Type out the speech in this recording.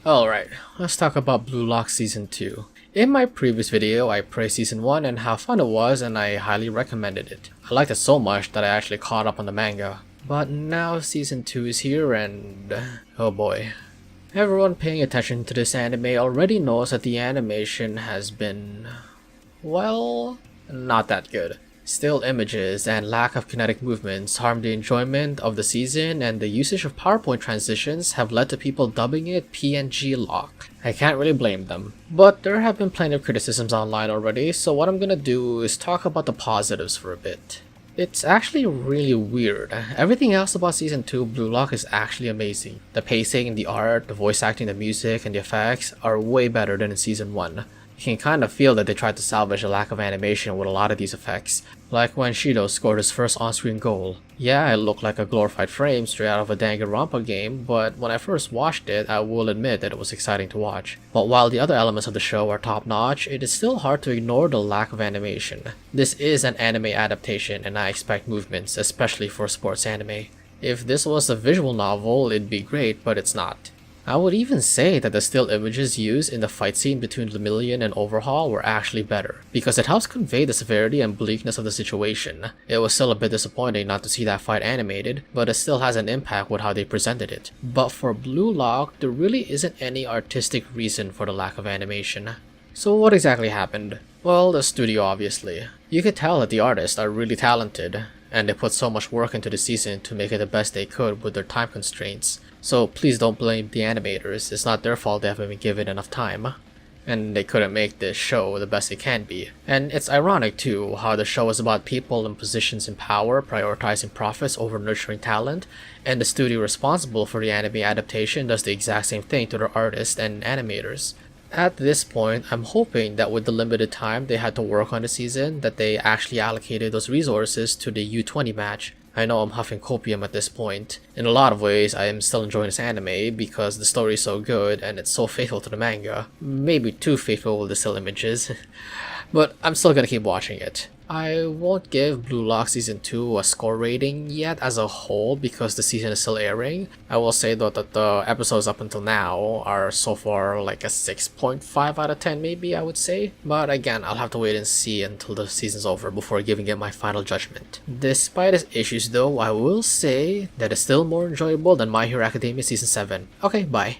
Alright, let's talk about Blue Lock Season 2. In my previous video, I praised Season 1 and how fun it was, and I highly recommended it. I liked it so much that I actually caught up on the manga. But now Season 2 is here and... oh boy. Everyone paying attention to this anime already knows that the animation has been... well, not that good. Still images and lack of kinetic movements harm the enjoyment of the season, and the usage of PowerPoint transitions have led to people dubbing it PNG lock. I can't really blame them. But there have been plenty of criticisms online already, so what I'm gonna do is talk about the positives for a bit. It's actually really weird. Everything else about Season 2 Blue Lock is actually amazing. The pacing, the art, the voice acting, the music, and the effects are way better than in Season 1. You can kind of feel that they tried to salvage the lack of animation with a lot of these effects, like when Shido scored his first on-screen goal. Yeah, it looked like a glorified frame straight out of a Danganronpa game, but when I first watched it, I will admit that it was exciting to watch. But while the other elements of the show are top-notch, it is still hard to ignore the lack of animation. This is an anime adaptation, and I expect movements, especially for sports anime. If this was a visual novel, it'd be great, but it's not. I would even say that the still images used in the fight scene between Lemillion and Overhaul were actually better, because it helps convey the severity and bleakness of the situation. It was still a bit disappointing not to see that fight animated, but it still has an impact with how they presented it. But for Blue Lock, there really isn't any artistic reason for the lack of animation. So what exactly happened? Well, the studio obviously. You could tell that the artists are really talented, and they put so much work into the season to make it the best they could with their time constraints. So please don't blame the animators, it's not their fault they haven't been given enough time. And they couldn't make this show the best it can be. And it's ironic too, how the show is about people in positions in power prioritizing profits over nurturing talent, and the studio responsible for the anime adaptation does the exact same thing to their artists and animators. At this point, I'm hoping that with the limited time they had to work on the season, that they actually allocated those resources to the U20 match. I know I'm huffing copium at this point. In a lot of ways, I am still enjoying this anime because the story is so good and it's so faithful to the manga. Maybe too faithful with the still images. But I'm still gonna keep watching it. I won't give Blue Lock Season 2 a score rating yet as a whole because the season is still airing. I will say though that the episodes up until now are so far like a 6.5 out of 10 maybe, I would say. But again, I'll have to wait and see until the season's over before giving it my final judgment. Despite its issues though, I will say that it's still more enjoyable than My Hero Academia Season 7. Okay, bye.